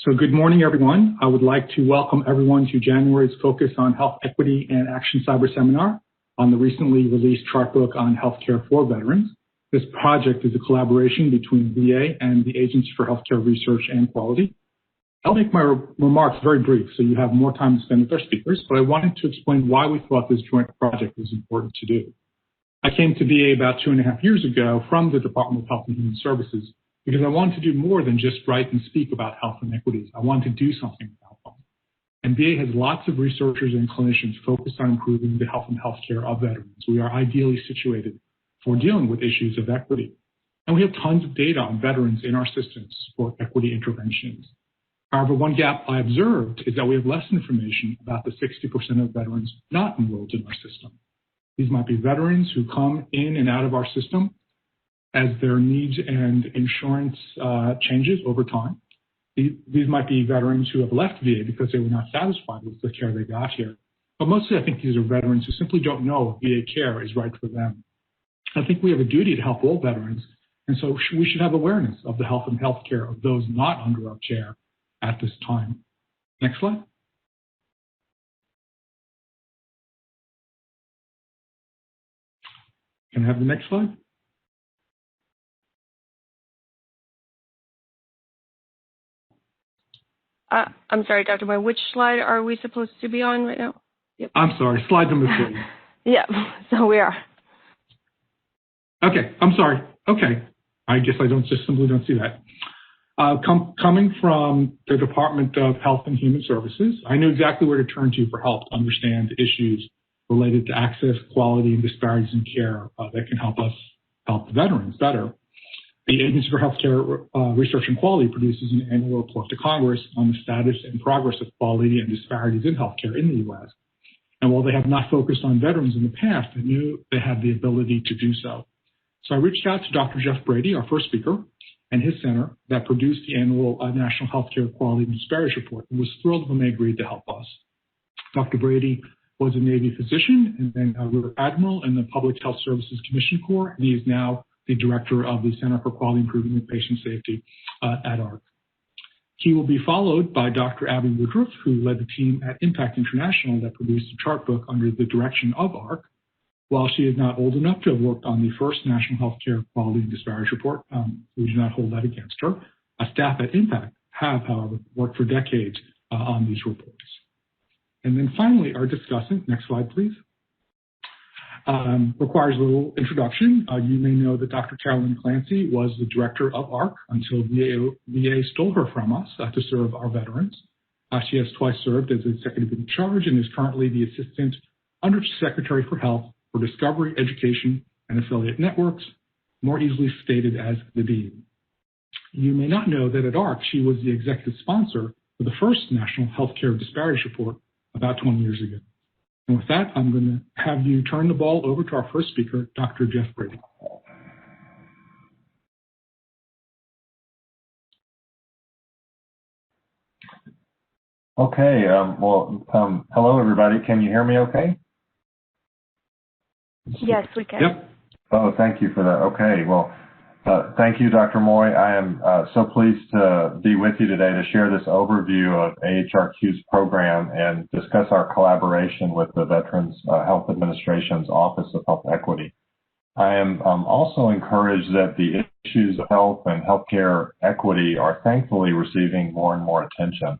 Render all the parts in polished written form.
So good morning, everyone. I would like to welcome everyone to January's Focus on Health Equity and Action Cyber Seminar on the recently released Chartbook on Healthcare for Veterans. This project is a collaboration between VA and the Agency for Healthcare Research and Quality. I'll make my remarks very brief so you have more time to spend with our speakers, but I wanted to explain why we thought this joint project was important to do. I came to VA about 2.5 years ago from the Department of Health and Human Services because I wanted to do more than just write and speak about health inequities. I wanted to do something about them. And VA has lots of researchers and clinicians focused on improving the health and healthcare of veterans. We are ideally situated for dealing with issues of equity. And we have tons of data on veterans in our system to support equity interventions. However, one gap I observed is that we have less information about the 60% of veterans not enrolled in our system. These might be veterans who come in and out of our system as their needs and insurance changes over time. These might be veterans who have left VA because they were not satisfied with the care they got here. But mostly I think these are veterans who simply don't know if VA care is right for them. I think we have a duty to help all veterans, and so we should have awareness of the health and health care of those not under our care at this time. Next slide. Can I have the next slide? I'm sorry, Dr. Moy, which slide are we supposed to be on right now? Yep. I'm sorry, slide number 3. Yeah, so we are. Okay, I'm sorry. Okay, I guess I simply don't see that. Coming from the Department of Health and Human Services, I knew exactly where to turn to for help to understand issues related to access, quality, and disparities in care that can help us help the veterans better. The Agency for Healthcare Research and Quality produces an annual report to Congress on the status and progress of quality and disparities in healthcare in the U.S. And while they have not focused on veterans in the past, I knew they had the ability to do so. So I reached out to Dr. Jeff Brady, our first speaker, and his center that produced the annual National Healthcare Quality and Disparities Report, and was thrilled when they agreed to help us. Dr. Brady was a Navy physician and then a Rear Admiral in the Public Health Services Commission Corps, and he is now the director of the Center for Quality Improvement and Patient Safety at AHRQ. He will be followed by Dr. Abby Woodroffe, who led the team at Impact International that produced the Chartbook under the direction of AHRQ. While she is not old enough to have worked on the first National Healthcare Quality and Disparities Report, we do not hold that against her. Staff at Impact have, however, worked for decades on these reports. And then finally, our discussant, next slide, please, requires a little introduction. You may know that Dr. Carolyn Clancy was the director of AHRQ until VA stole her from us to serve our veterans. She has twice served as executive in charge and is currently the Assistant Undersecretary for Health for Discovery, Education, and Affiliate Networks, more easily stated as the Dean. You may not know that at AHRQ, she was the executive sponsor for the first National Healthcare Disparities Report about 20 years ago. And with that, I'm going to have you turn the ball over to our first speaker, Dr. Jeff Brady. Okay, hello everybody. Can you hear me okay? Yes, we can. Yep. Oh, thank you for that. Okay, well, thank you, Dr. Moy. I am so pleased to be with you today to share this overview of AHRQ's program and discuss our collaboration with the Veterans Health Administration's Office of Health Equity. I am also encouraged that the issues of health and healthcare equity are thankfully receiving more and more attention.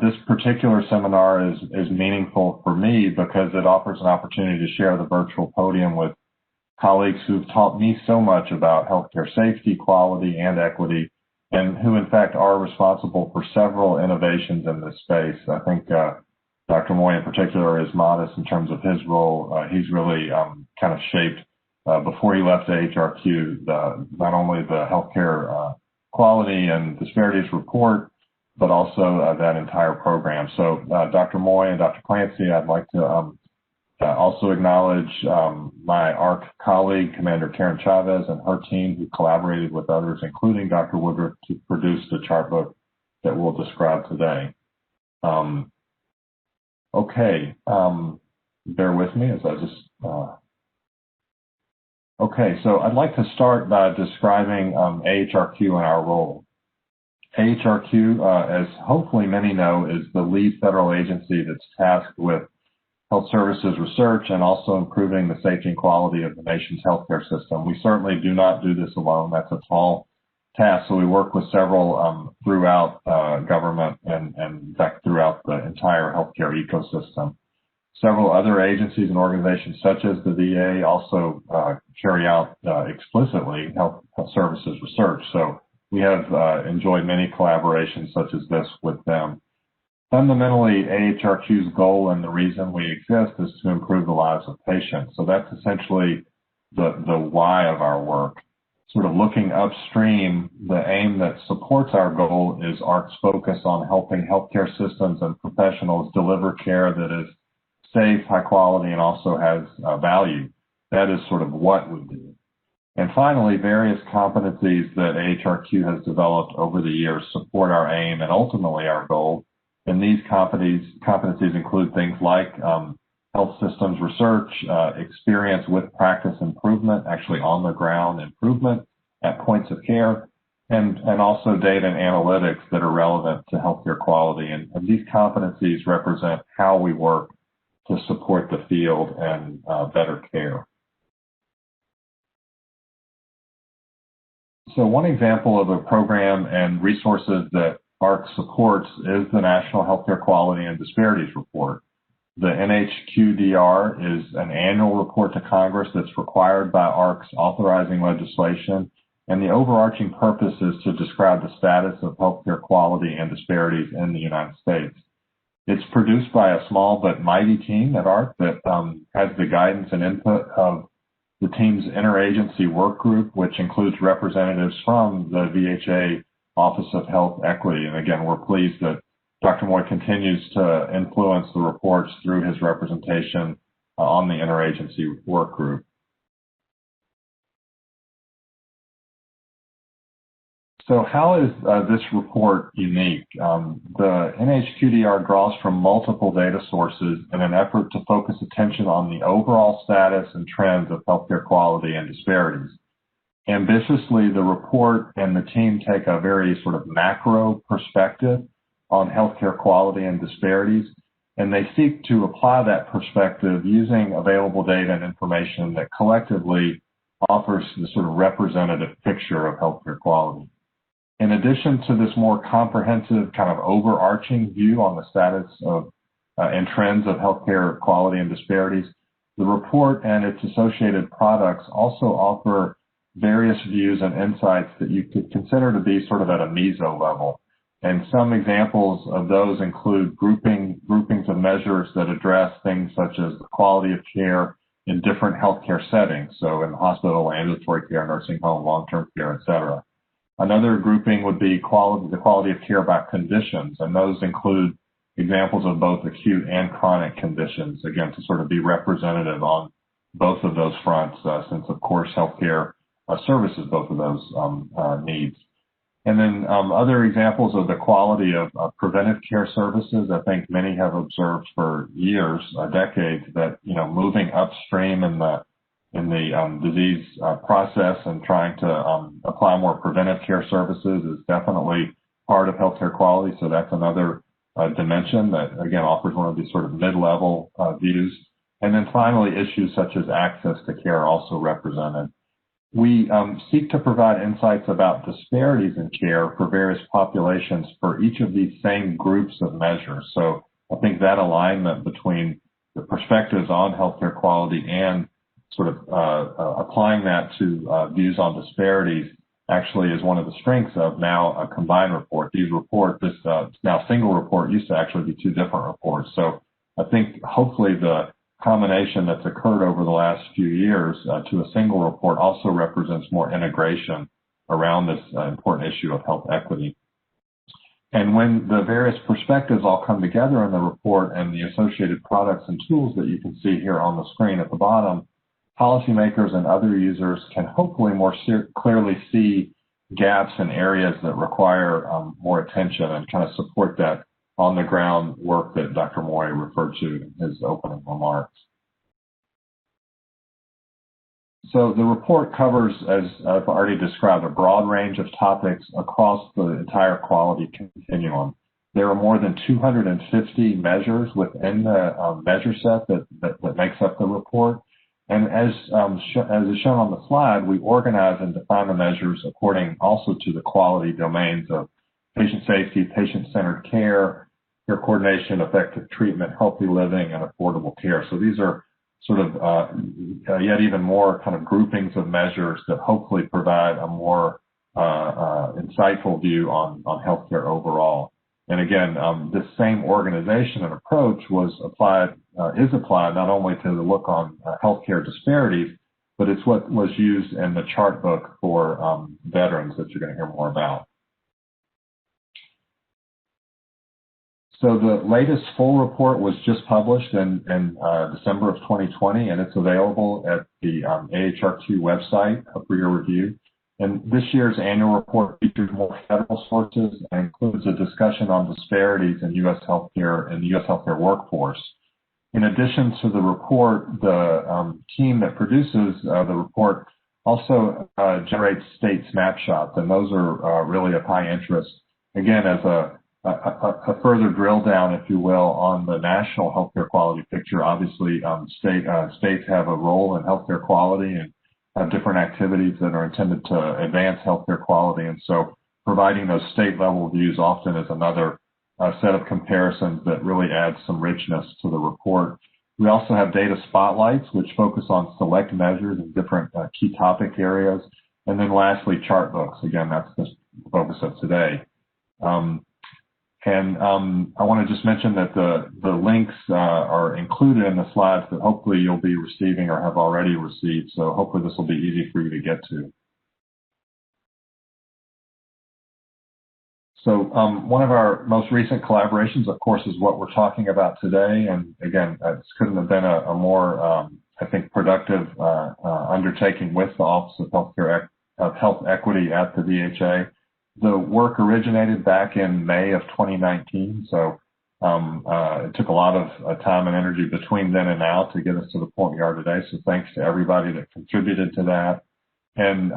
This particular seminar is meaningful for me because it offers an opportunity to share the virtual podium with colleagues who've taught me so much about healthcare safety, quality, and equity, and who in fact are responsible for several innovations in this space. I think Dr. Moy in particular is modest in terms of his role. He's really kind of shaped, before he left AHRQ, not only the healthcare quality and disparities report, but also that entire program. So Dr. Moy and Dr. Clancy, I'd like to also acknowledge my AHRQ colleague, Commander Karen Chavez, and her team who collaborated with others, including Dr. Woodroffe, to produce the Chartbook that we'll describe today. Okay, bear with me as I just... Okay, so I'd like to start by describing AHRQ and our role. AHRQ, as hopefully many know, is the lead federal agency that's tasked with health services research and also improving the safety and quality of the nation's healthcare system. We certainly do not do this alone. That's a tall task. So we work with several throughout government and in fact throughout the entire healthcare ecosystem. Several other agencies and organizations such as the VA also carry out explicitly health services research. So we have enjoyed many collaborations such as this with them. Fundamentally, AHRQ's goal and the reason we exist is to improve the lives of patients. So that's essentially the why of our work. Sort of looking upstream, the aim that supports our goal is AHRQ's focus on helping healthcare systems and professionals deliver care that is safe, high quality, and also has value. That is sort of what we do. And finally, various competencies that AHRQ has developed over the years support our aim and ultimately our goal. And these competencies include things like health systems research, experience with practice improvement, actually on the ground improvement at points of care, and also data and analytics that are relevant to healthcare quality. And these competencies represent how we work to support the field and better care. So one example of a program and resources that AHRQ supports is the National Healthcare Quality and Disparities Report. The NHQDR is an annual report to Congress that's required by AHRQ's authorizing legislation, and the overarching purpose is to describe the status of healthcare quality and disparities in the United States. It's produced by a small but mighty team at AHRQ that has the guidance and input of the team's interagency work group, which includes representatives from the VHA Office of Health Equity. And again, we're pleased that Dr. Moy continues to influence the reports through his representation on the interagency work group. So how is this report unique? The NHQDR draws from multiple data sources in an effort to focus attention on the overall status and trends of healthcare quality and disparities. Ambitiously, the report and the team take a very sort of macro perspective on healthcare quality and disparities, and they seek to apply that perspective using available data and information that collectively offers the sort of representative picture of healthcare quality. In addition to this more comprehensive kind of overarching view on the status of and trends of healthcare quality and disparities, the report and its associated products also offer various views and insights that you could consider to be sort of at a meso level. And some examples of those include groupings of measures that address things such as the quality of care in different healthcare settings, so in the hospital, ambulatory care, nursing home, long-term care, et cetera. Another grouping would be the quality of care by conditions, and those include examples of both acute and chronic conditions, again, to sort of be representative on both of those fronts, since, of course, healthcare services both of those needs. And then other examples of the quality of preventive care services. I think many have observed for years, decades, that moving upstream in the disease process and trying to apply more preventive care services is definitely part of healthcare quality. So that's another dimension that again offers one of these sort of mid-level views. And then finally, issues such as access to care are also represented. We seek to provide insights about disparities in care for various populations for each of these same groups of measures. So I think that alignment between the perspectives on healthcare quality and sort of applying that to views on disparities actually is one of the strengths of now a combined report. These reports, this now single report used to actually be two different reports. So I think hopefully the combination that's occurred over the last few years to a single report also represents more integration around this important issue of health equity. And when the various perspectives all come together in the report and the associated products and tools that you can see here on the screen at the bottom, policymakers and other users can hopefully more clearly see gaps and areas that require more attention and kind of support that on the ground work that Dr. Moy referred to in his opening remarks. So the report covers, as I've already described, a broad range of topics across the entire quality continuum. There are more than 250 measures within the measure set that makes up the report. And as is shown on the slide, we organize and define the measures according also to the quality domains of patient safety, patient-centered care, care coordination, effective treatment, healthy living, and affordable care. So these are sort of yet even more kind of groupings of measures that hopefully provide a more insightful view on healthcare overall. And again, this same organization and approach is applied not only to the look on healthcare disparities, but it's what was used in the Chartbook for veterans that you're going to hear more about. So the latest full report was just published in December of 2020, and it's available at the AHRQ website for your review. And this year's annual report features more federal sources and includes a discussion on disparities in U.S. healthcare and the U.S. healthcare workforce. In addition to the report, the team that produces the report also generates state snapshots, and those are really of high interest. Again, as a further drill down, if you will, on the national healthcare quality picture. Obviously, states have a role in healthcare quality and have different activities that are intended to advance healthcare quality. And so providing those state level views often is another set of comparisons that really adds some richness to the report. We also have data spotlights, which focus on select measures in different key topic areas. And then lastly, chart books. Again, that's the focus of today. I want to just mention that the links are included in the slides that hopefully you'll be receiving or have already received. So hopefully this will be easy for you to get to. So one of our most recent collaborations, of course, is what we're talking about today. And again, this couldn't have been a more, I think, productive undertaking with the Office of Health Equity at the VHA. The work originated back in May of 2019, so it took a lot of time and energy between then and now to get us to the point we are today. So thanks to everybody that contributed to that. And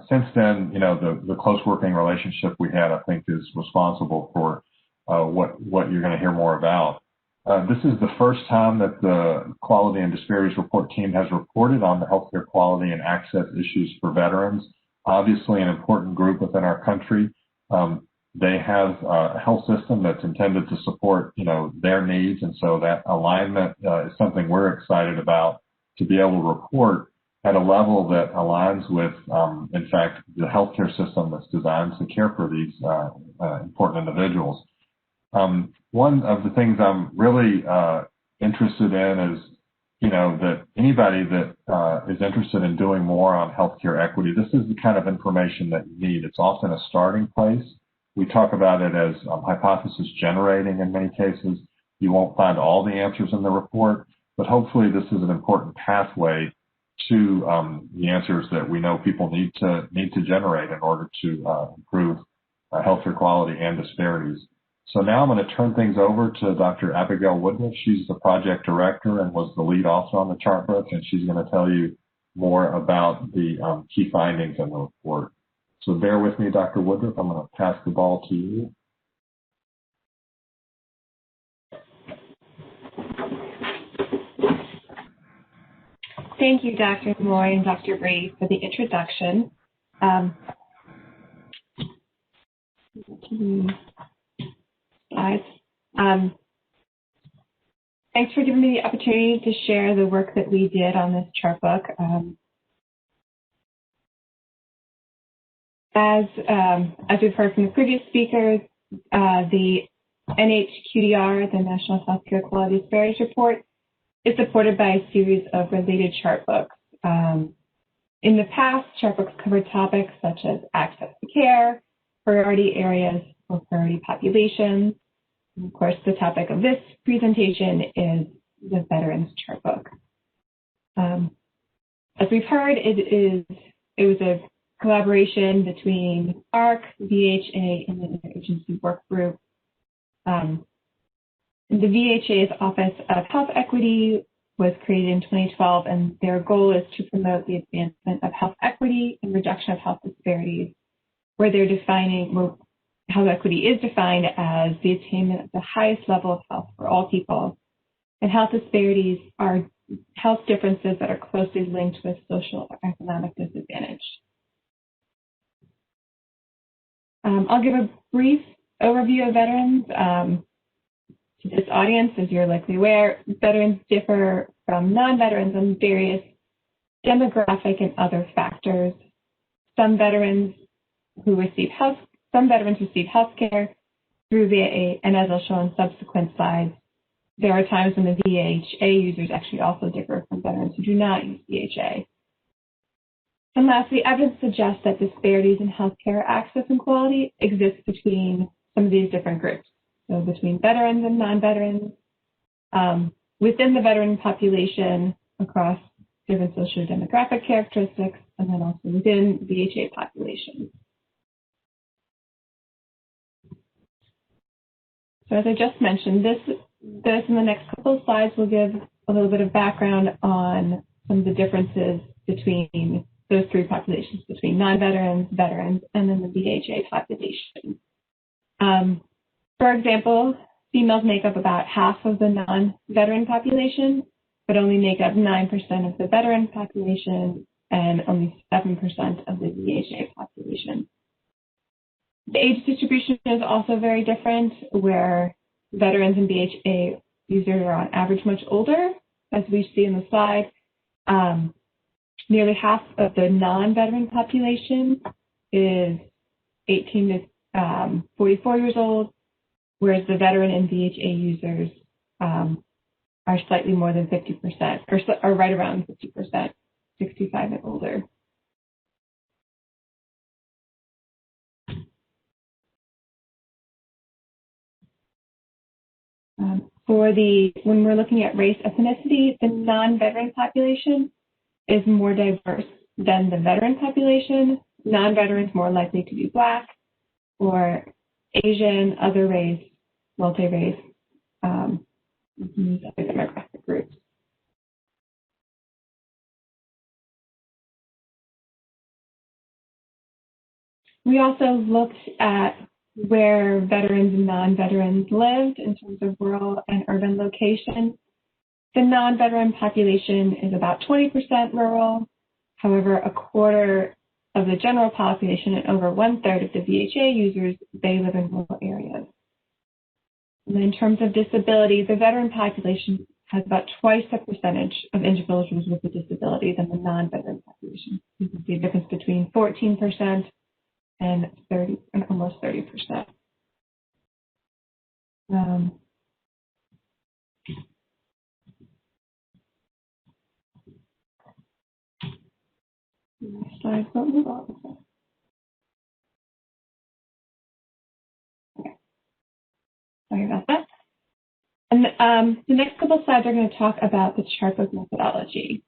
since then, you know, the close working relationship we had, I think, is responsible for what you're going to hear more about. This is the first time that the Quality and Disparities Report team has reported on the healthcare quality and access issues for veterans. Obviously an important group within our country. They have a health system that's intended to support, you know, their needs. And so that alignment is something we're excited about, to be able to report at a level that aligns with, in fact, the healthcare system that's designed to care for these important individuals. One of the things I'm really interested in is, you know, that anybody that is interested in doing more on healthcare equity, this is the kind of information that you need. It's often a starting place. We talk about it as hypothesis generating in many cases. You won't find all the answers in the report, but hopefully this is an important pathway to the answers that we know people need to generate in order to improve healthcare quality and disparities. So now I'm going to turn things over to Dr. Abigail Woodroffe. She's the project director and was the lead author on the Chartbook, and she's going to tell you more about the key findings in the report. So bear with me, Dr. Woodroffe. I'm going to pass the ball to you. Thank you, Dr. Moy and Dr. Brady, for the introduction. Thanks for giving me the opportunity to share the work that we did on this Chartbook. As we've heard from the previous speakers, the NHQDR, the National Healthcare Quality Disparities Report, is supported by a series of related Chartbooks. In the past, Chartbooks covered topics such as access to care, priority areas for priority populations. And of course, the topic of this presentation is the Veterans Chartbook. As we've heard, it was a collaboration between AHRQ, VHA, and the interagency work group. The VHA's Office of Health Equity was created in 2012, and their goal is to promote the advancement of health equity and reduction of health disparities, where they're defining health equity is defined as the attainment of the highest level of health for all people. And health disparities are health differences that are closely linked with social or economic disadvantage. I'll give a brief overview of veterans. To this audience, as you're likely aware, veterans differ from non-veterans on various demographic and other factors. Some veterans receive health care through VA, and as I'll show on subsequent slides, there are times when the VHA users actually also differ from veterans who do not use VHA. And lastly, evidence suggests that disparities in healthcare access and quality exist between some of these different groups. So between veterans and non-veterans, within the veteran population across different socio-demographic characteristics, and then also within VHA populations. So as I just mentioned, this in the next couple of slides will give a little bit of background on some of the differences between those three populations, between non-veterans, veterans, and then the VHA population. For example, females make up about half of the non-veteran population, but only make up 9% of the veteran population and only 7% of the VHA population. The age distribution is also very different, where veterans and VHA users are on average much older, as we see in the slide. Nearly half of the non-veteran population is 18 to 44 years old, whereas the veteran and VHA users are slightly more than 50%, or right around 50%, 65 and older. When we're looking at race ethnicity, the non-veteran population is more diverse than the veteran population. Non-veterans more likely to be Black or Asian, other race, multi-race, these other demographic groups. We also looked at where veterans and non-veterans lived in terms of rural and urban location. The non-veteran population is about 20% rural. However, a quarter of the general population and over 1/3 of the VHA users, they live in rural areas. And then in terms of disability, the veteran population has about twice the percentage of individuals with a disability than the non-veteran population. You can see a difference between 14% and almost 30%. Slides don't move on. Okay. Sorry about that. And the next couple of slides are going to talk about the Chartbook methodology.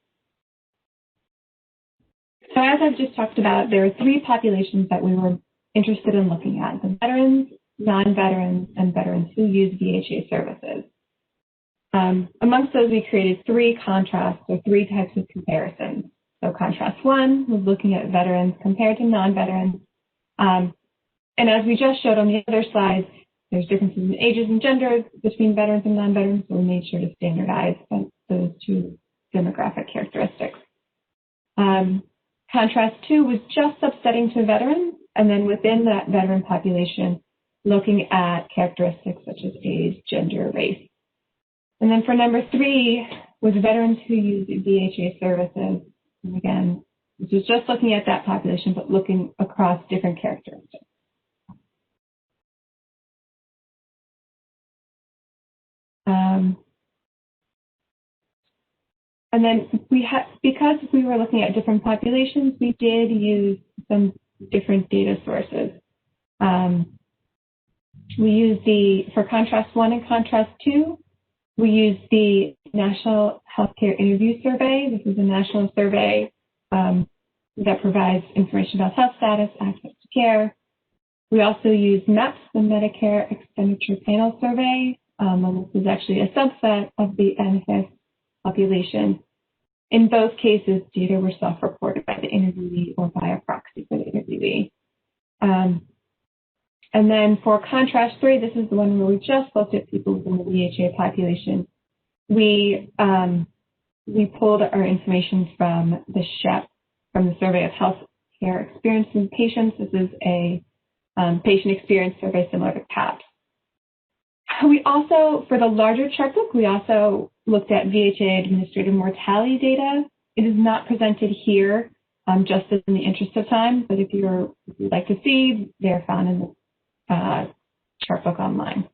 So as I've just talked about, there are three populations that we were interested in looking at: the veterans, non-veterans, and veterans who use VHA services. Amongst those, we created three contrasts, or three types of comparisons. So contrast one was looking at veterans compared to non-veterans. And as we just showed on the other slides, there's differences in ages and genders between veterans and non-veterans, so we made sure to standardize those two demographic characteristics. Contrast two was just subsetting to veterans, and then within that veteran population, looking at characteristics such as age, gender, race. And then for number three was veterans who use VHA services. And again, this was just looking at that population, but looking across different characteristics. And then because we were looking at different populations, we did use some different data sources. We used for contrast one and contrast two, we used the National Healthcare Interview Survey. This is a national survey that provides information about health status, access to care. We also used MEPS, the Medicare Expenditure Panel Survey. And this is actually a subset of the NHS population. In both cases, data were self-reported by the interviewee or by a proxy for the interviewee. And then for contrast 3, this is the one where we just looked at people within the VHA population. We pulled our information from the SHEP, from the Survey of Healthcare Experience in Patients. This is a patient experience survey similar to CAPS. We also, for the larger Chartbook, we also looked at VHA administrative mortality data. It is not presented here, just in the interest of time, but if you'd like to see, they're found in the Chartbook online.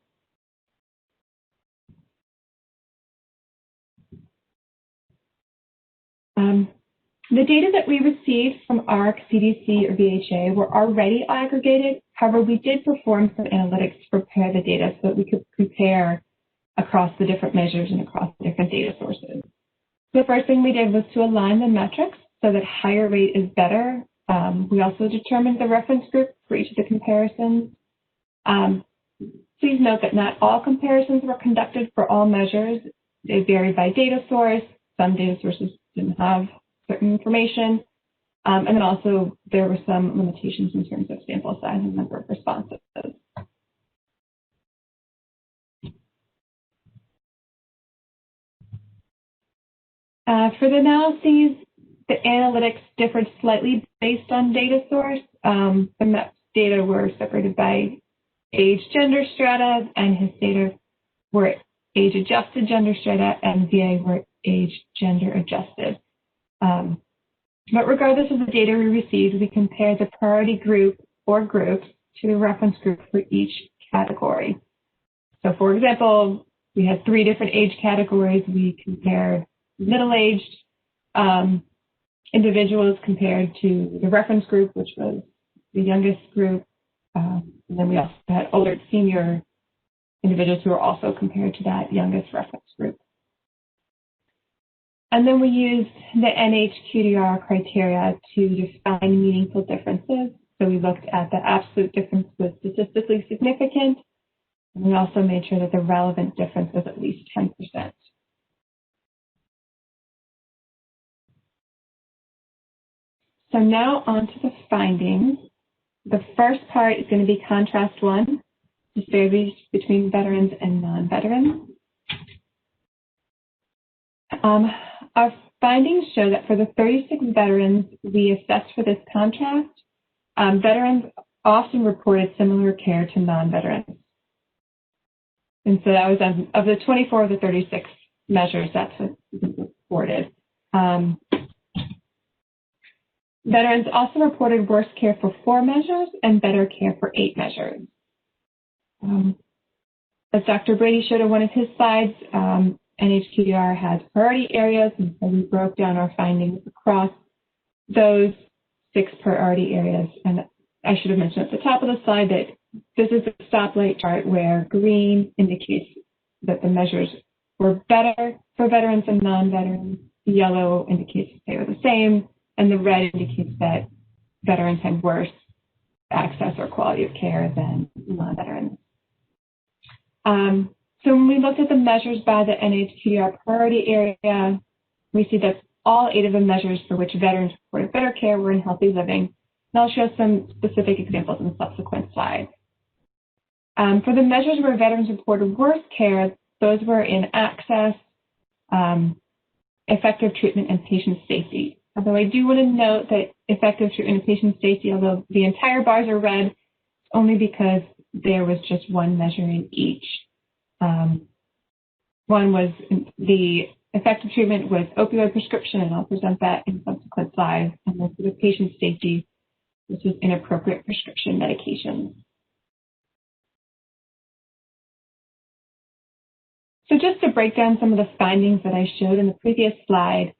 The data that we received from AHRQ, CDC, or VHA were already aggregated. However, we did perform some analytics to prepare the data so that we could compare across the different measures and across the different data sources. The first thing we did was to align the metrics so that higher rate is better. We also determined the reference group for each of the comparisons. Please note that not all comparisons were conducted for all measures. They varied by data source. Some data sources didn't have certain information. And then also there were some limitations in terms of sample size and number of responses. For the analyses, the analytics differed slightly based on data source. The data were separated by age, gender strata, and his data were age-adjusted gender strata, and VA were age, gender adjusted. But regardless of the data we received, we compared the priority group or groups to the reference group for each category. So for example, we had 3 different age categories. We compared middle-aged individuals compared to the reference group, which was the youngest group. And then we also had older senior individuals who were also compared to that youngest reference group. And then we used the NHQDR criteria to define meaningful differences. So we looked at the absolute difference was statistically significant, and we also made sure that the relevant difference was at least 10%. So now on to the findings. The first part is going to be contrast 1, disparities between veterans and non-veterans. Our findings show that for the 36 veterans we assessed for this contrast, veterans often reported similar care to non-veterans. And so that was of the 24 of the 36 measures, that's what was reported. Veterans also reported worse care for 4 measures and better care for 8 measures. As Dr. Brady showed on one of his slides, NHQDR has priority areas, and so we broke down our findings across those 6 priority areas. And I should have mentioned at the top of the slide that this is a stoplight chart where green indicates that the measures were better for veterans and non-veterans, yellow indicates they were the same, and the red indicates that veterans had worse access or quality of care than non-veterans. So when we looked at the measures by the NHQDR priority area, we see that all 8 of the measures for which veterans reported better care were in healthy living. And I'll show some specific examples in subsequent slides. For the measures where veterans reported worse care, those were in access, effective treatment, and patient safety. Although I do want to note that effective treatment and patient safety, although the entire bars are red, it's only because there was just one measure in each. One was the effective treatment with opioid prescription, and I'll present that in subsequent slides. And then for the patient safety, this was inappropriate prescription medications. So just to break down some of the findings that I showed in the previous slide,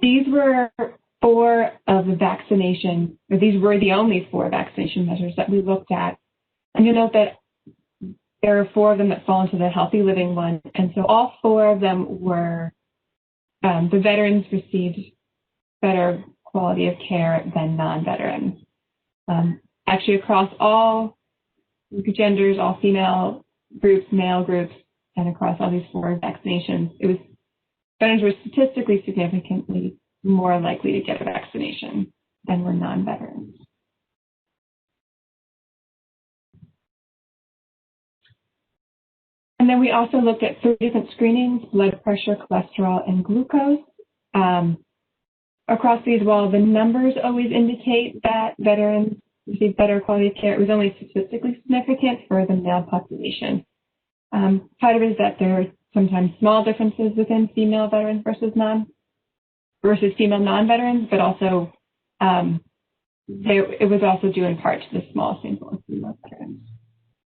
these were 4 of the vaccination, or these were the only 4 vaccination measures that we looked at. And you'll note that there are 4 of them that fall into the healthy living one. And so all 4 of them were, the veterans received better quality of care than non-veterans. Actually, across all genders, all female groups, male groups, and across all these 4 vaccinations, veterans were statistically significantly more likely to get a vaccination than were non-veterans. And then we also looked at 3 different screenings: blood pressure, cholesterol, and glucose. Across these, while the numbers always indicate that veterans receive better quality of care, it was only statistically significant for the male population. Part of it is that there are sometimes small differences within female veterans versus female non-veterans, but also it was also due in part to the small sample of female veterans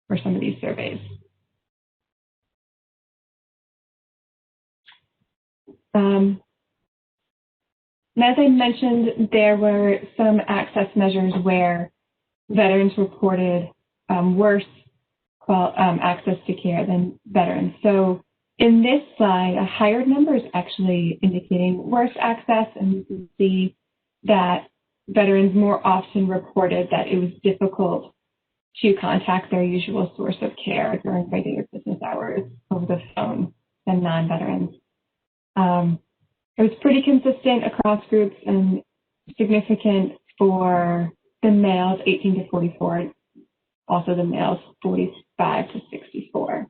for some of these surveys. And as I mentioned, there were some access measures where veterans reported worse access to care than veterans. So in this slide, a higher number is actually indicating worse access, and you can see that veterans more often reported that it was difficult to contact their usual source of care during regular business hours over the phone than non-veterans. It was pretty consistent across groups and significant for the males 18 to 44, also the males 45 to 64.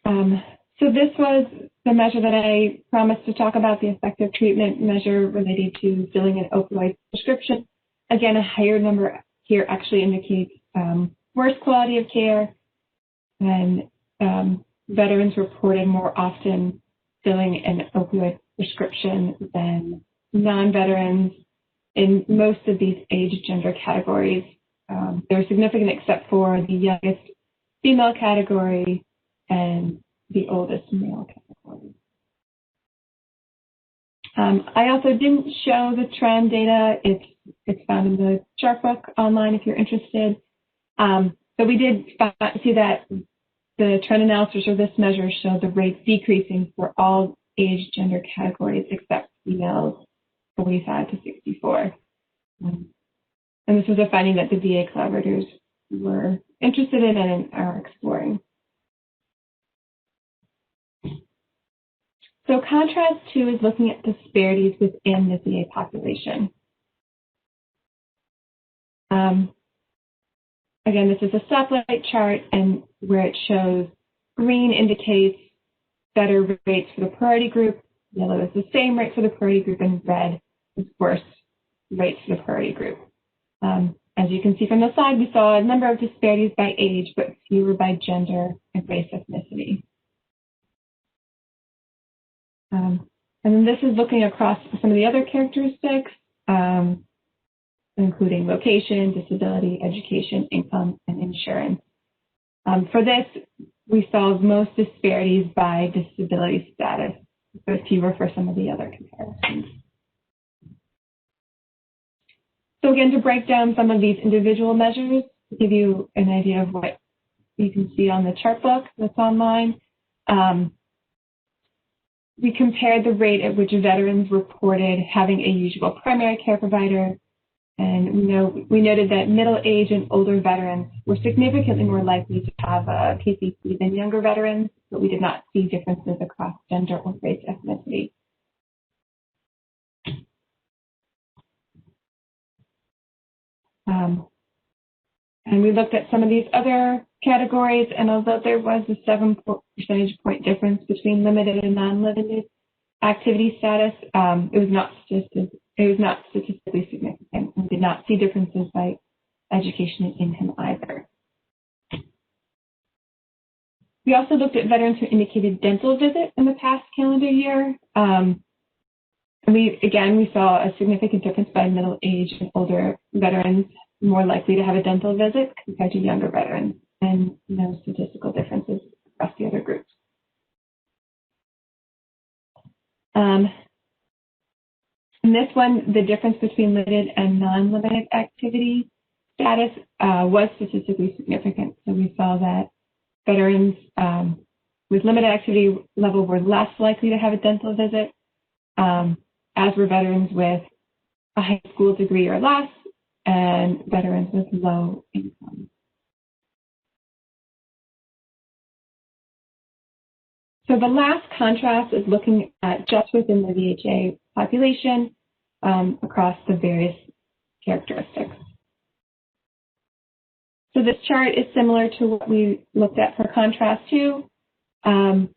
So this was the measure that I promised to talk about, the effective treatment measure related to filling an opioid prescription. Again, a higher number here actually indicates worse quality of care, and veterans reported more often filling an opioid prescription than non-veterans in most of these age gender categories. They're significant except for the youngest female category and the oldest male category. I also didn't show the trend data. It's found in the Chartbook online if you're interested. But we did see that the trend analysis of this measure showed the rates decreasing for all age gender categories except females 45 to 64. And this was a finding that the VA collaborators were interested in and are exploring. So contrast 2 is looking at disparities within the VA population. Again, this is a stoplight chart, and where it shows green indicates better rates for the priority group, yellow is the same rate for the priority group, and red is worse rates for the priority group. As you can see from the slide, we saw a number of disparities by age, but fewer by gender and race ethnicity. And then this is looking across some of the other characteristics, including location, disability, education, income, and insurance. For this, we saw most disparities by disability status, but fewer for some of the other comparisons. So again, to break down some of these individual measures, to give you an idea of what you can see on the Chartbook that's online, we compared the rate at which veterans reported having a usual primary care provider. And we noted that middle-aged and older veterans were significantly more likely to have a PCP than younger veterans, but we did not see differences across gender or race ethnicity. And we looked at some of these other categories, and although there was a 7 percentage point difference between limited and non-limited activity status, it was not statistically significant. We did not see differences by education and income either. We also looked at veterans who indicated dental visit in the past calendar year. And we saw a significant difference by middle-aged and older veterans more likely to have a dental visit compared to younger veterans, and no statistical differences across the other groups. In this one, the difference between limited and non-limited activity status was statistically significant. So we saw that veterans with limited activity level were less likely to have a dental visit, as were veterans with a high school degree or less, and veterans with low income. So the last contrast is looking at just within the VHA population across the various characteristics. So this chart is similar to what we looked at for contrast 2. And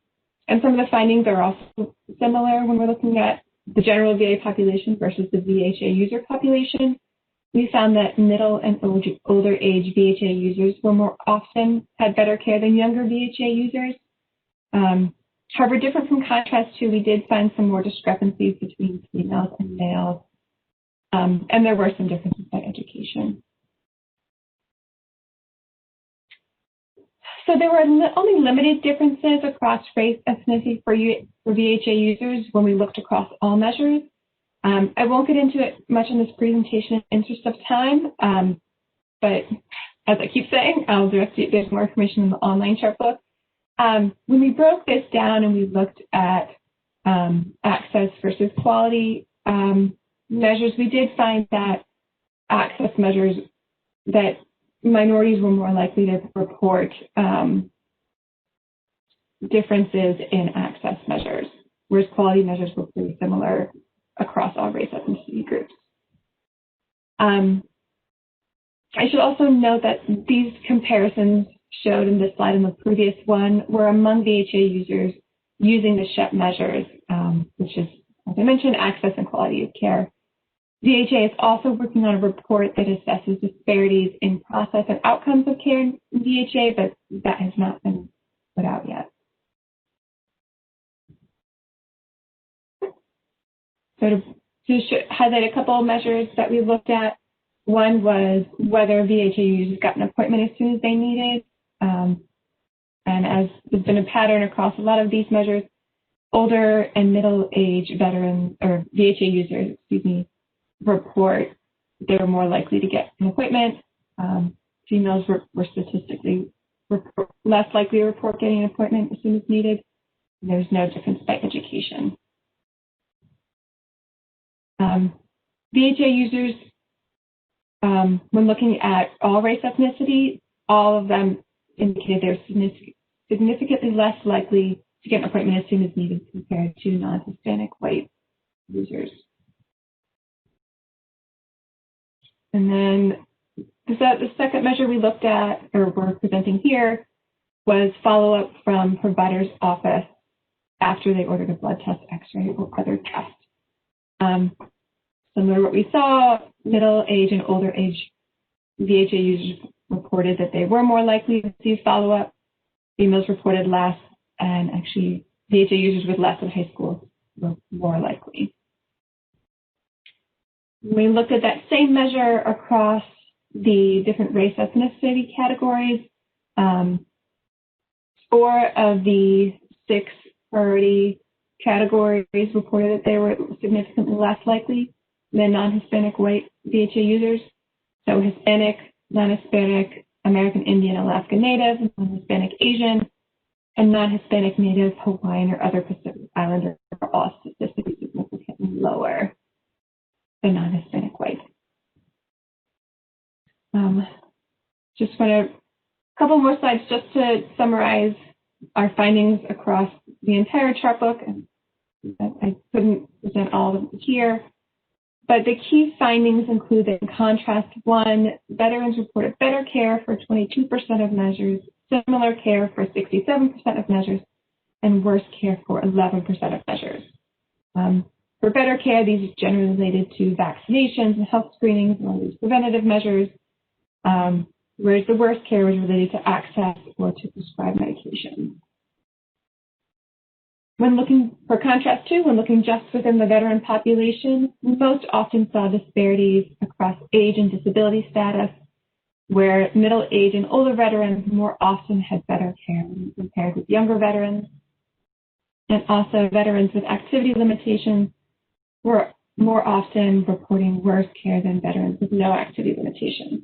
some of the findings are also similar when we're looking at the general VA population versus the VHA user population. We found that middle and older age VHA users were more often had better care than younger VHA users. However, different from contrast 2, we did find some more discrepancies between females and males, and there were some differences by education. So there were only limited differences across race ethnicity for VHA users when we looked across all measures. I won't get into it much in this presentation in interest of time, but as I keep saying, I'll direct you, there's more information in the online Chartbook. When we broke this down and we looked at access versus quality measures, we did find that access measures, that minorities were more likely to report differences in access measures, whereas quality measures were pretty similar across all race ethnicity groups. I should also note that these comparisons showed in this slide and the previous one were among VHA users using the SHEP measures, which is, as I mentioned, access and quality of care. VHA is also working on a report that assesses disparities in process and outcomes of care in VHA, but that has not been put out yet. So to highlight a couple of measures that we looked at, one was whether VHA users got an appointment as soon as they needed. And as there's been a pattern across a lot of these measures, older and middle-age veterans, or VHA users, report they're more likely to get an appointment. Females were statistically less likely to report getting an appointment as soon as needed. There's no difference by education. VHA users, when looking at all race ethnicity, all of them indicated they're significantly less likely to get an appointment as soon as needed compared to non-Hispanic white users. And then the second measure we looked at, or we're presenting here, was follow-up from provider's office after they ordered a blood test, x-ray, or other test. Similar to what we saw, middle age and older age VHA users reported that they were more likely to receive follow-up. Females reported less, and actually VHA users with less than high school were more likely. We looked at that same measure across the different race ethnicity categories. 4 of the 6 priority categories reported that they were significantly less likely than non-Hispanic white VHA users. So Hispanic, non-Hispanic, American Indian, Alaska Native, non-Hispanic Asian, and non-Hispanic Native, Hawaiian, or other Pacific Islander are all statistically significantly lower than non-Hispanic white. Just want a couple more slides just to summarize our findings across the entire Chartbook. I couldn't present all of them here, but the key findings include that in contrast 1, veterans reported better care for 22% of measures, similar care for 67% of measures, and worse care for 11% of measures. For better care, these are generally related to vaccinations and health screenings and all these preventative measures, whereas the worst care was related to access or to prescribed medication. When looking for contrast 2, when looking just within the veteran population, we most often saw disparities across age and disability status, where middle age and older veterans more often had better care when compared with younger veterans. And also veterans with activity limitations were more often reporting worse care than veterans with no activity limitations.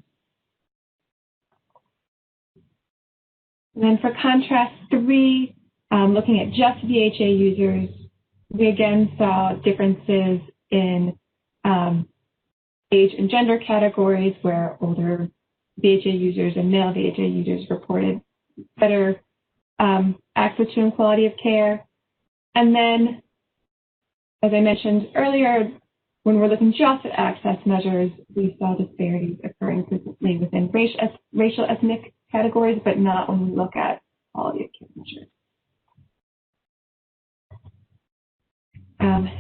And then for contrast 3, looking at just VHA users, we again saw differences in age and gender categories, where older VHA users and male VHA users reported better access to and quality of care. And then, as I mentioned earlier, when we're looking just at access measures, we saw disparities occurring frequently within racial ethnic categories, but not when we look at quality of care measures.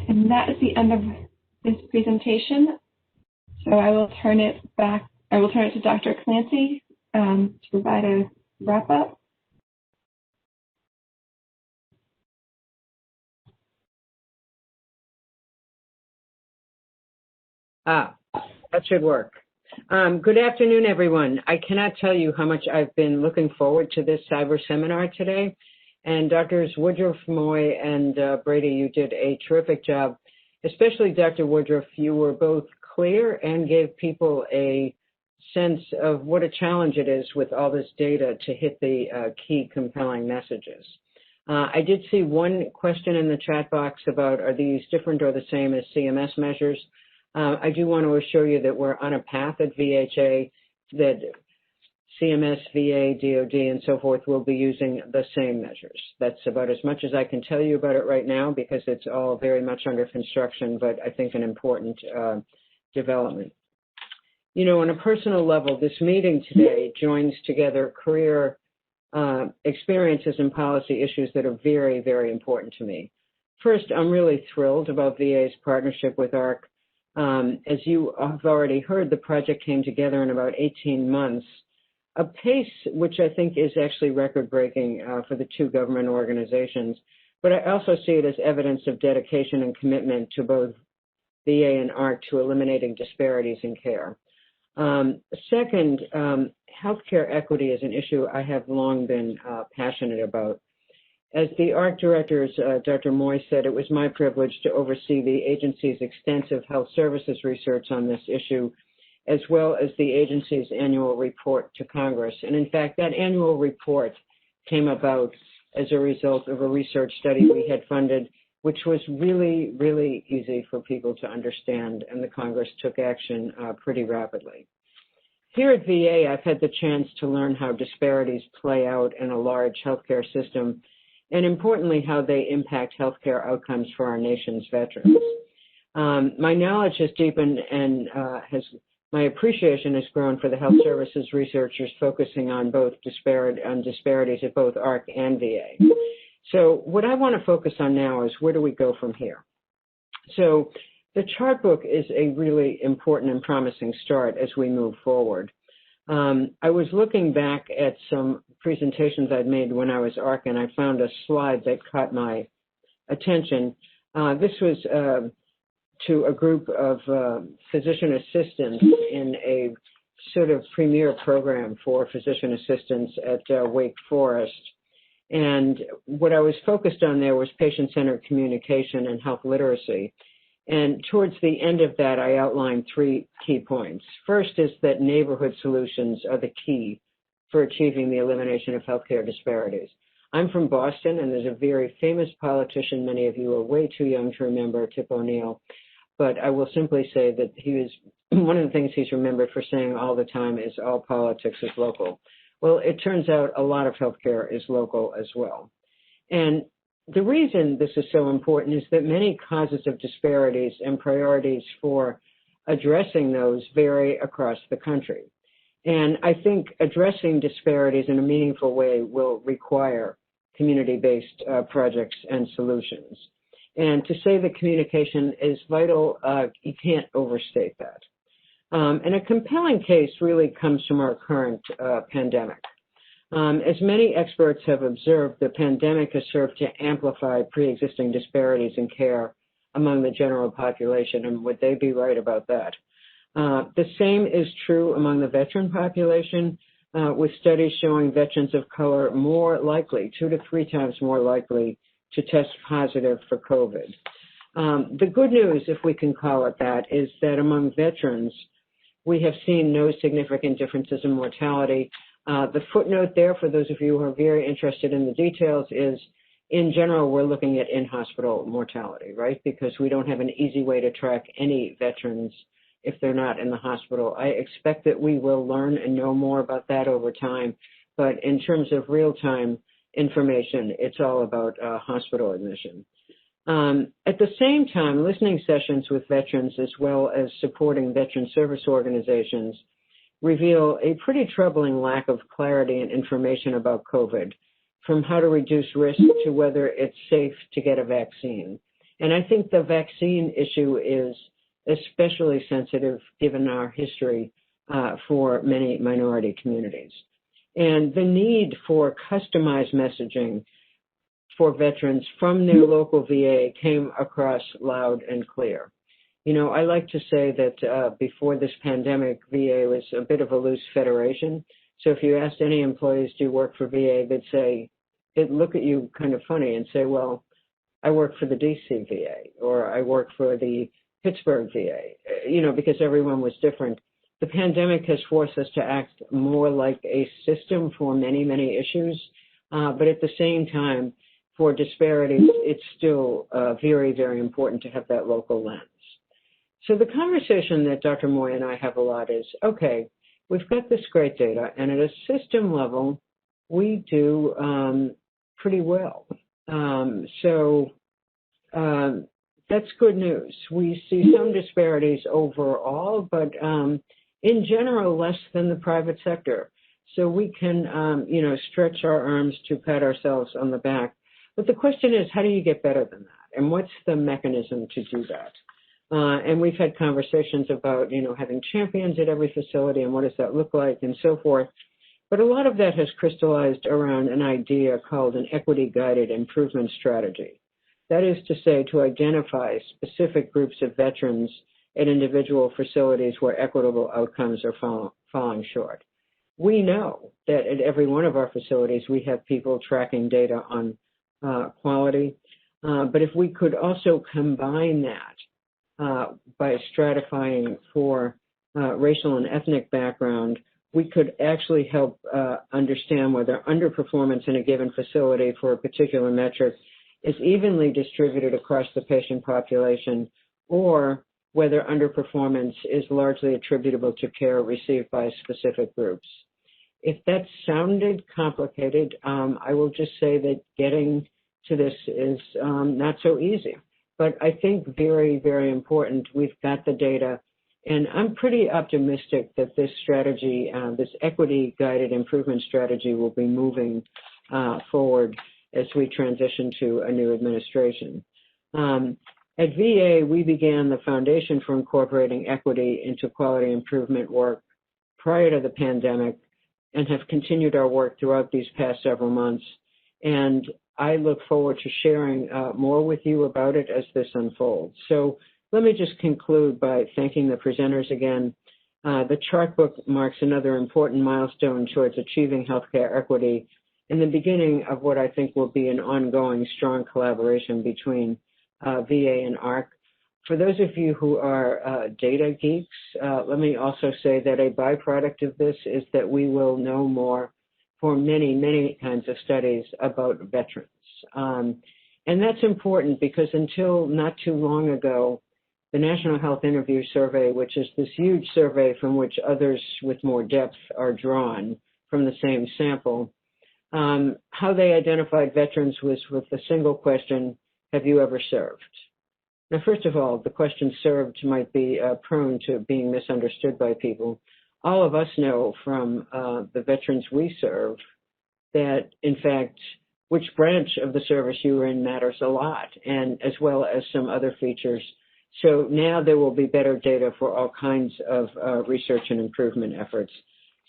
And that is the end of this presentation. So I will turn it to Dr. Clancy to provide a wrap up. That should work. Good afternoon, everyone. I cannot tell you how much I've been looking forward to this cyber seminar today. And Drs. Woodroffe, Moy, and Brady, you did a terrific job. Especially Dr. Woodroffe, you were both clear and gave people a sense of what a challenge it is with all this data to hit the key compelling messages. I did see one question in the chat box about, are these different or the same as CMS measures? I do want to assure you that we're on a path at VHA that CMS, VA, DOD, and so forth will be using the same measures. That's about as much as I can tell you about it right now because it's all very much under construction, but I think an important development. You know, on a personal level, this meeting today joins together career experiences and policy issues that are very, very important to me. First, I'm really thrilled about VA's partnership with AHRQ. As you have already heard, the project came together in about 18 months, a pace which I think is actually record-breaking for the two government organizations. But I also see it as evidence of dedication and commitment to both VA and AHRQ to eliminating disparities in care. Second, healthcare equity is an issue I have long been passionate about. As the AHRQ director, Dr. Moy said, it was my privilege to oversee the agency's extensive health services research on this issue, as well as the agency's annual report to Congress. And in fact, that annual report came about as a result of a research study we had funded, which was really, really easy for people to understand, and the Congress took action pretty rapidly. Here at VA, I've had the chance to learn how disparities play out in a large healthcare system, and importantly, how they impact healthcare outcomes for our nation's veterans. My knowledge has deepened and my appreciation has grown for the health services researchers focusing on both disparities at both AHRQ and VA. So what I want to focus on now is where do we go from here? So the Chartbook is a really important and promising start as we move forward. I was looking back at some presentations I'd made when I was AHRQ, and I found a slide that caught my attention. This was to a group of physician assistants in a sort of premier program for physician assistants at Wake Forest. And what I was focused on there was patient-centered communication and health literacy. And towards the end of that, I outlined 3 key points. First is that neighborhood solutions are the key for achieving the elimination of healthcare disparities. I'm from Boston, and there's a very famous politician, many of you are way too young to remember, Tip O'Neill, but I will simply say that he was, one of the things he's remembered for saying all the time is all politics is local. Well, it turns out a lot of healthcare is local as well. And the reason this is so important is that many causes of disparities and priorities for addressing those vary across the country. And I think addressing disparities in a meaningful way will require community-based projects and solutions. And to say that communication is vital, you can't overstate that. And a compelling case really comes from our current pandemic. As many experts have observed, the pandemic has served to amplify pre-existing disparities in care among the general population, and would they be right about that? The same is true among the veteran population, with studies showing veterans of color more likely, 2 to 3 times more likely, to test positive for COVID. The good news, if we can call it that, is that among veterans, we have seen no significant differences in mortality. The footnote there, for those of you who are very interested in the details, is in general, we're looking at in-hospital mortality, right? Because we don't have an easy way to track any veterans if they're not in the hospital. I expect that we will learn and know more about that over time. But in terms of real-time information, it's all about hospital admission. At the same time, listening sessions with veterans as well as supporting veteran service organizations reveal a pretty troubling lack of clarity and information about COVID, from how to reduce risk to whether it's safe to get a vaccine. And I think the vaccine issue is especially sensitive given our history for many minority communities. And the need for customized messaging for veterans from their local VA came across loud and clear. You know, I like to say that before this pandemic, VA was a bit of a loose federation. So if you asked any employees, do you work for VA, they'd look at you kind of funny and say, well, I work for the DC VA, or I work for the Pittsburgh VA, you know, because everyone was different. The pandemic has forced us to act more like a system for many, many issues. But at the same time, for disparities, it's still very, very important to have that local lens. So the conversation that Dr. Moy and I have a lot is, okay, we've got this great data, and at a system level, we do pretty well. That's good news. We see some disparities overall, but in general, less than the private sector. So we can, you know, stretch our arms to pat ourselves on the back. But the question is, how do you get better than that? And what's the mechanism to do that? And we've had conversations about, you know, having champions at every facility and what does that look like and so forth. But a lot of that has crystallized around an idea called an equity-guided improvement strategy. That is to say, to identify specific groups of veterans at individual facilities where equitable outcomes are falling short. We know that at every one of our facilities, we have people tracking data on quality. But if we could also combine that by stratifying for racial and ethnic background, we could actually help understand whether underperformance in a given facility for a particular metric is evenly distributed across the patient population, or whether underperformance is largely attributable to care received by specific groups. If that sounded complicated, I will just say that getting to this is not so easy. But I think very, very important. We've got the data, and I'm pretty optimistic that this strategy, this equity-guided improvement strategy, will be moving forward as we transition to a new administration. At VA, we began the foundation for incorporating equity into quality improvement work prior to the pandemic and have continued our work throughout these past several months. And I look forward to sharing more with you about it as this unfolds. So let me just conclude by thanking the presenters again. The Chartbook marks another important milestone towards achieving healthcare equity and the beginning of what I think will be an ongoing strong collaboration between VA and AHRQ. For those of you who are data geeks, let me also say that a byproduct of this is that we will know more for many, many kinds of studies about veterans. And that's important because until not too long ago, the National Health Interview Survey, which is this huge survey from which others with more depth are drawn from the same sample, how they identified veterans was with a single question, have you ever served? Now, first of all, the question served might be prone to being misunderstood by people. All of us know from the veterans we serve that, in fact, which branch of the service you were in matters a lot, and as well as some other features. So now there will be better data for all kinds of research and improvement efforts.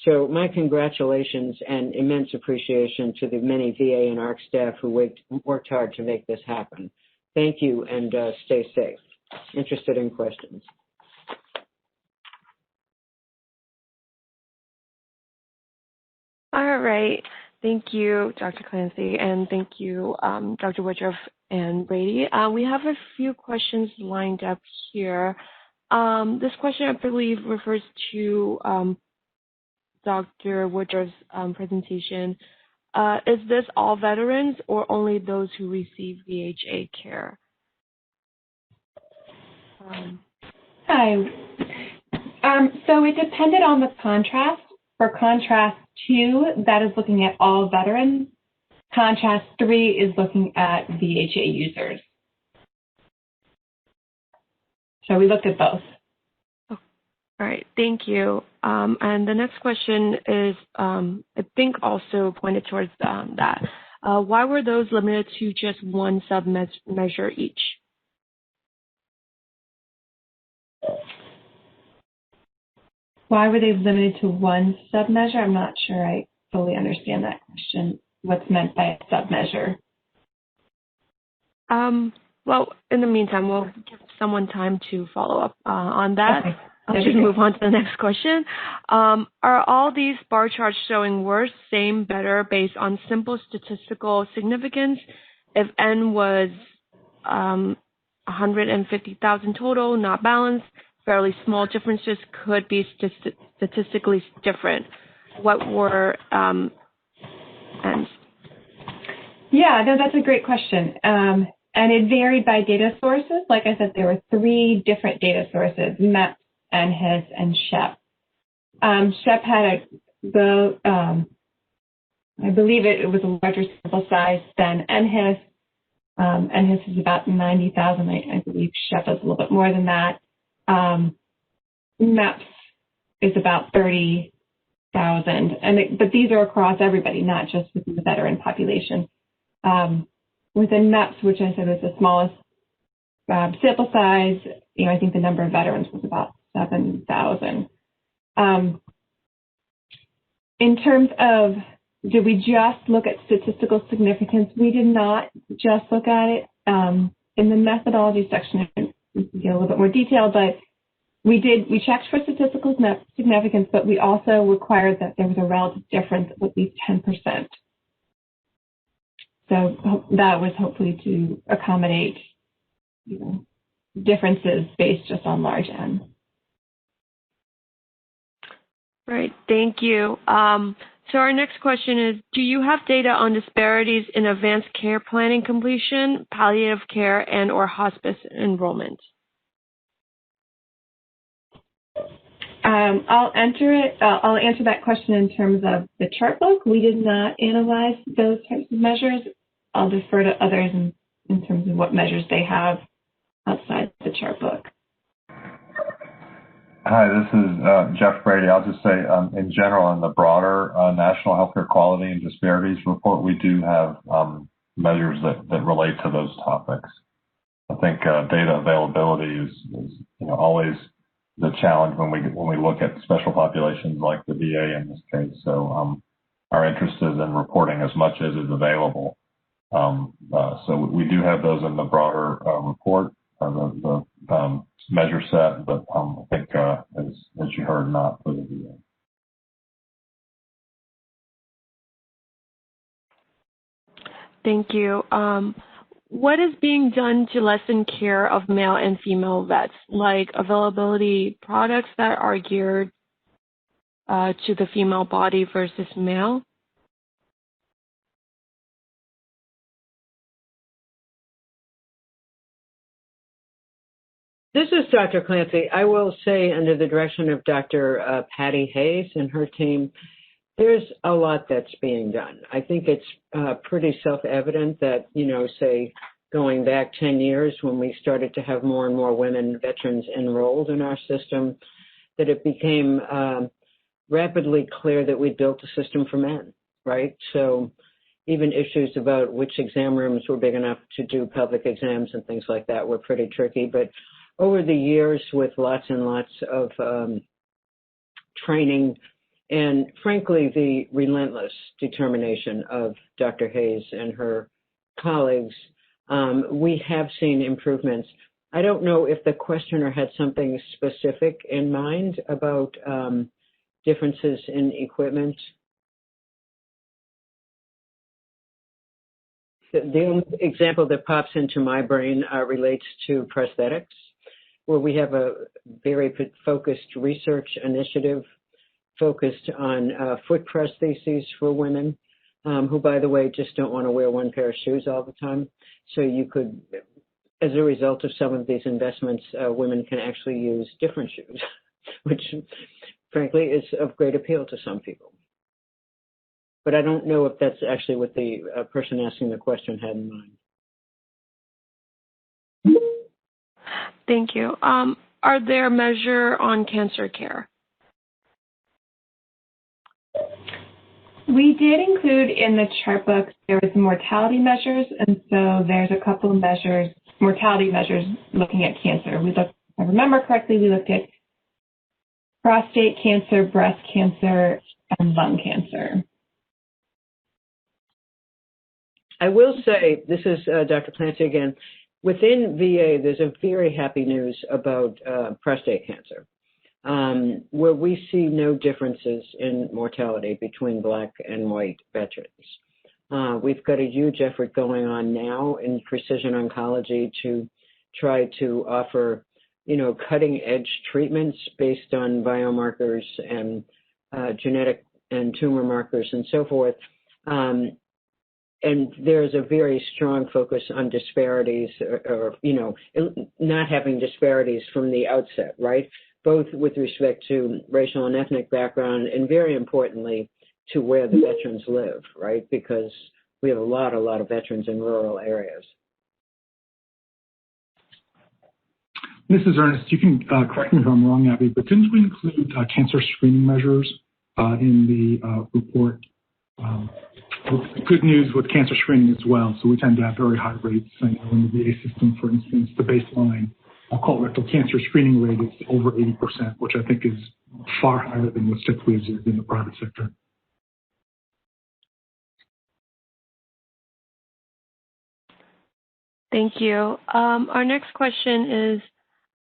So my congratulations and immense appreciation to the many VA and AHRQ staff who worked hard to make this happen. Thank you, and stay safe. Interested in questions? All right. Thank you, Dr. Clancy, and thank you, Dr. Woodroffe and Brady. We have a few questions lined up here. This question, I believe, refers to Dr. Woodroffe's presentation. Is this all veterans or only those who receive VHA care? Hi. So it depended on the contrast. For contrast 2, that is looking at all veterans. Contrast 3 is looking at VHA users. So we looked at both. All right, thank you. And the next question is, I think also pointed towards that. Why were those limited to just one sub-measure each? Why were they limited to one sub-measure? I'm not sure I fully understand that question. What's meant by a sub-measure? Well, in the meantime, we'll give someone time to follow up on that. Okay. I'll just move on to the next question. Are all these bar charts showing worse, same, better based on simple statistical significance? If N was 150,000 total, not balanced, fairly small differences could be statistically different. What were N's? Yeah, no, that's a great question. And it varied by data sources. Like I said, there were 3 different data sources, MEPS, NHIS, and SHEP. SHEP had I believe it was a larger sample size than NHIS. NHIS is about 90,000. I believe SHEP is a little bit more than that. MEPS is about 30,000. But these are across everybody, not just within the veteran population. Within MEPS, which I said was the smallest sample size, I think the number of veterans was about 7,000. In terms of, did we just look at statistical significance? We did not just look at it. In the methodology section, we can get a little bit more detail, but we checked for statistical significance, but we also required that there was a relative difference of at least 10%. So that was hopefully to accommodate differences based just on large N. Right, thank you. So our next question is, do you have data on disparities in advanced care planning completion, palliative care, and or hospice enrollment? I'll answer that question in terms of the Chartbook. We did not analyze those types of measures. I'll defer to others in terms of what measures they have outside the Chartbook. Hi, this is Jeff Brady. I'll just say, in general, in the broader National Healthcare Quality and Disparities report, we do have measures that relate to those topics. I think data availability is always the challenge when we look at special populations like the VA in this case. So our interest is in reporting as much as is available. So we do have those in the broader report, the measure set, but I think, as you heard, not for the VA. Thank you. What is being done to lessen care of male and female vets, like availability products that are geared to the female body versus male? This is Dr. Clancy. I will say, under the direction of Dr. Patty Hayes and her team, there's a lot that's being done. I think it's pretty self-evident that, say, going back 10 years when we started to have more and more women veterans enrolled in our system, that it became rapidly clear that we built a system for men, right? So even issues about which exam rooms were big enough to do public exams and things like that were pretty tricky. But over the years, with lots and lots of training and, frankly, the relentless determination of Dr. Hayes and her colleagues, we have seen improvements. I don't know if the questioner had something specific in mind about differences in equipment. The only example that pops into my brain relates to prosthetics, where we have a very focused research initiative focused on foot prostheses for women who, by the way, just don't want to wear one pair of shoes all the time. So you could, as a result of some of these investments, women can actually use different shoes, which, frankly, is of great appeal to some people. But I don't know if that's actually what the person asking the question had in mind. Thank you. Are there measures on cancer care? We did include in the chart book, there was mortality measures, and so there's a couple of measures, mortality measures looking at cancer. We looked, if I remember correctly, we looked at prostate cancer, breast cancer, and lung cancer. I will say, this is Dr. Clancy again, within VA, there's a very happy news about prostate cancer, where we see no differences in mortality between Black and white veterans. We've got a huge effort going on now in precision oncology to try to offer, cutting edge treatments based on biomarkers and genetic and tumor markers and so forth. And there's a very strong focus on disparities or not having disparities from the outset, right? Both with respect to racial and ethnic background and very importantly to where the veterans live, right? Because we have a lot of veterans in rural areas. This is Ernest. You can correct me if I'm wrong, Abby, but didn't we include cancer screening measures in the report? Good news with cancer screening as well. So we tend to have very high rates in the VA system. For instance, the baseline colorectal cancer screening rate is over 80%, which I think is far higher than what's typically observed in the private sector. Thank you. Our next question is,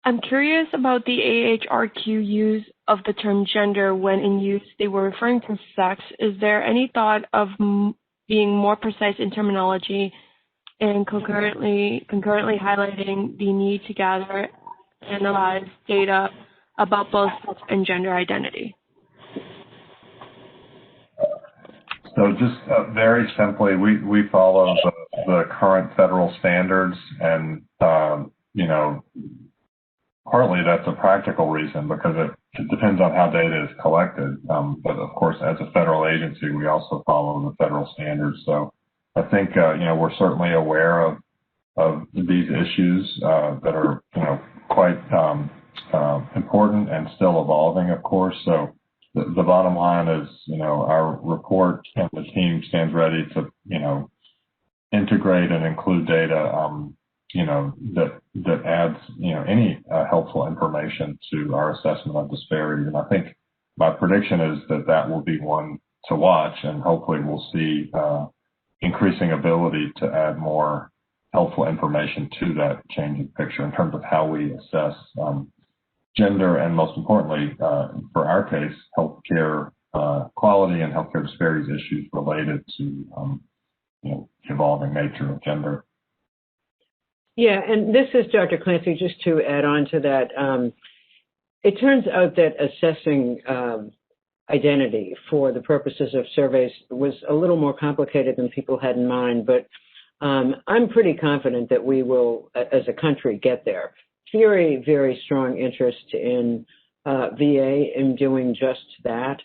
I'm curious about the AHRQ use of the term gender. When in use, they were referring to sex. Is there any thought of being more precise in terminology and concurrently highlighting the need to gather, analyze data about both sex and gender identity? So just very simply, we follow the current federal standards, and partly that's a practical reason because it depends on how data is collected. But of course, as a federal agency, we also follow the federal standards. So I think we're certainly aware of these issues that are quite important and still evolving, of course. So the bottom line is our report and the team stands ready to integrate and include data that adds any helpful information to our assessment of disparities. And I think my prediction is that will be one to watch, and hopefully we'll see increasing ability to add more helpful information to that changing picture in terms of how we assess gender and, most importantly, for our case, healthcare quality and healthcare disparities issues related to evolving nature of gender. Yeah, and this is Dr. Clancy, just to add on to that. It turns out that assessing identity for the purposes of surveys was a little more complicated than people had in mind, but I'm pretty confident that we will, as a country, get there. Very, very strong interest in VA in doing just that.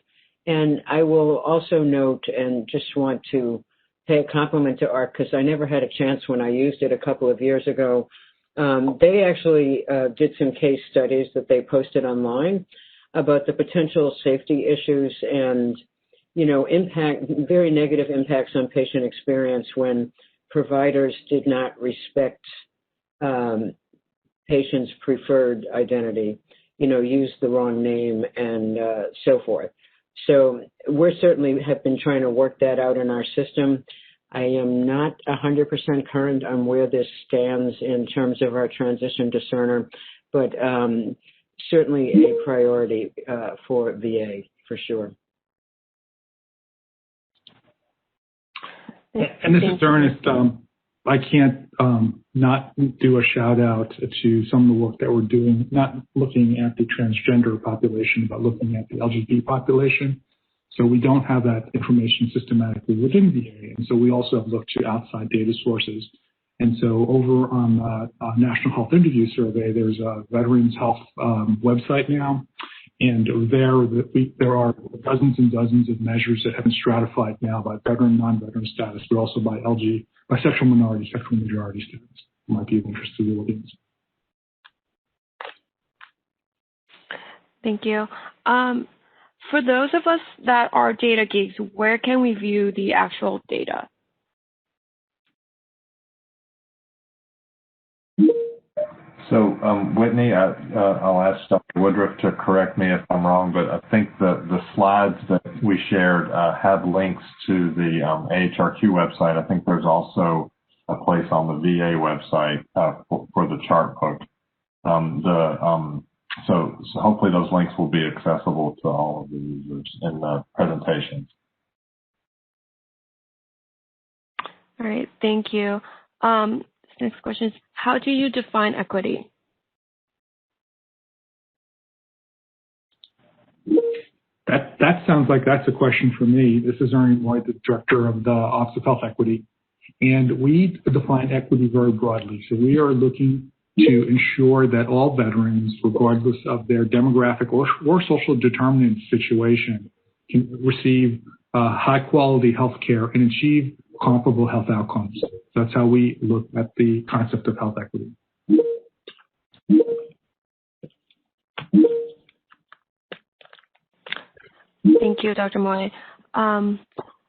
And I will also note and just want to pay a compliment to AHRQ because I never had a chance when I used it a couple of years ago. They actually did some case studies that they posted online about the potential safety issues and, very negative impacts on patient experience when providers did not respect patients' preferred identity, used the wrong name and so forth. So we certainly have been trying to work that out in our system. I am not 100% current on where this stands in terms of our transition to Cerner, but certainly a priority for VA for sure. And this is Ernest. I can't not do a shout out to some of the work that we're doing, not looking at the transgender population, but looking at the LGBT population. So we don't have that information systematically within VA. And so we also have looked to outside data sources. And so over on National Health Interview Survey, there's a Veterans Health website now. And there are dozens and dozens of measures that have been stratified now by veteran, non-veteran status, but also by sexual minority, sexual majority status. It might be of interest to the audience. Thank you. For those of us that are data geeks, where can we view the actual data? So, Whitney, I'll ask Dr. Woodroffe to correct me if I'm wrong, but I think the slides that we shared have links to the AHRQ website. I think there's also a place on the VA website for the Chartbook. So hopefully those links will be accessible to all of the users in the presentations. All right, thank you. Next question is, how do you define equity? That sounds like that's a question for me. This is Ernest, the Director of the Office of Health Equity. And we define equity very broadly. So we are looking to ensure that all veterans, regardless of their demographic or social determinant situation, can receive high quality health care and achieve comparable health outcomes. That's how we look at the concept of health equity. Thank you, Dr. Moy.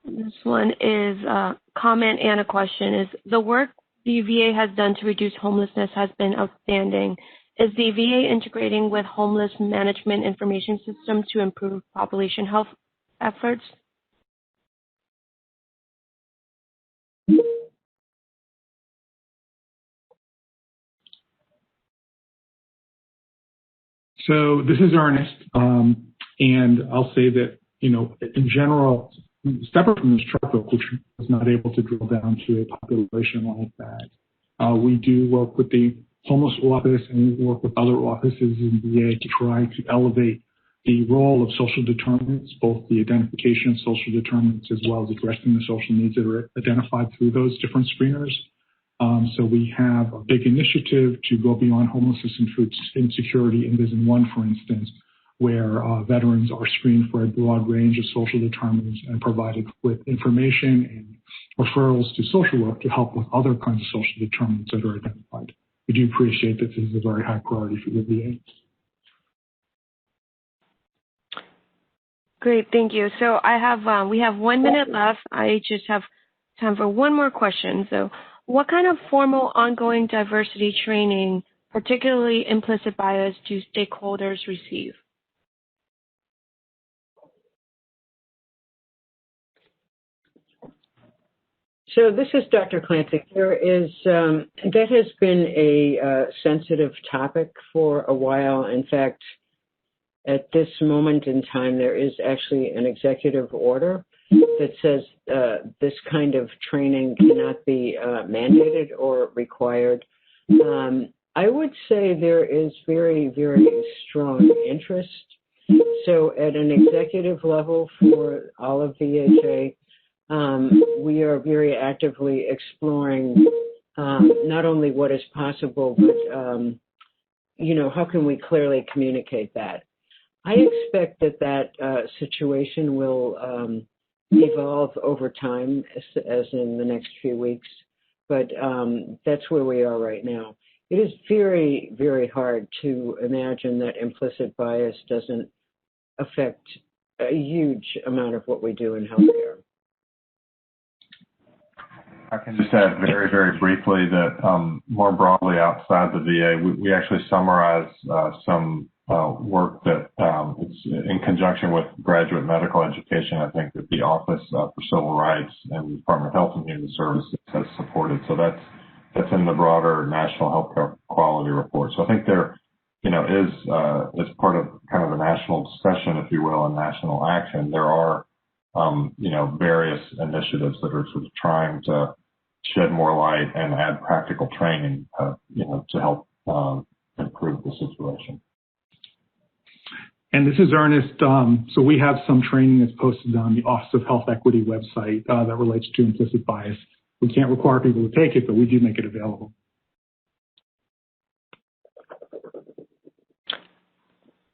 This one is a comment and a question. Is the work the VA has done to reduce homelessness has been outstanding. Is the VA integrating with homeless management information systems to improve population health efforts? So this is Ernest, and I'll say that, in general, separate from this Chartbook, which was not able to drill down to a population like that, we do work with the homeless office and we work with other offices in VA to try to elevate the role of social determinants, both the identification of social determinants as well as addressing the social needs that are identified through those different screeners. So we have a big initiative to go beyond homelessness and food insecurity in Vision 1, for instance, where veterans are screened for a broad range of social determinants and provided with information and referrals to social work to help with other kinds of social determinants that are identified. We do appreciate that this is a very high priority for the VA. Great, thank you. So we have 1 minute left. I just have time for one more question. So what kind of formal ongoing diversity training, particularly implicit bias, do stakeholders receive? So this is Dr. Clancy. That has been a sensitive topic for a while. In fact, at this moment in time, there is actually an executive order that says this kind of training cannot be mandated or required. I would say there is very, very strong interest. So at an executive level for all of VHA, we are very actively exploring not only what is possible, but how can we clearly communicate that? I expect that situation will evolve over time, as in the next few weeks, but that's where we are right now. It is very, very hard to imagine that implicit bias doesn't affect a huge amount of what we do in healthcare. I can just add very, very briefly that more broadly outside the VA, we actually summarize some work that is in conjunction with graduate medical education. I think that the Office for Civil Rights and the Department of Health and Human Services has supported. So that's in the broader National Healthcare Quality Report. So I think there, is as part of kind of a national discussion, if you will, and national action, there are, various initiatives that are sort of trying to shed more light and add practical training, to help improve the situation. And this is Ernest. So we have some training that's posted on the Office of Health Equity website that relates to implicit bias. We can't require people to take it, but we do make it available.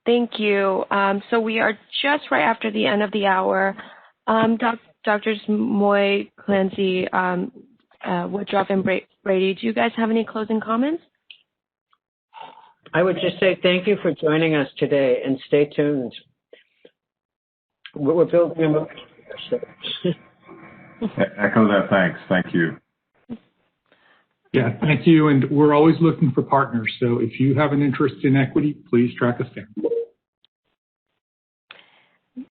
Thank you. So we are just right after the end of the hour. Drs. Moy, Clancy, Woodroffe, and Brady, do you guys have any closing comments? I would just say thank you for joining us today, and stay tuned. We're building a movement here. So. Echo that. Thanks. Thank you. Yeah, thank you. And we're always looking for partners. So if you have an interest in equity, please track us down.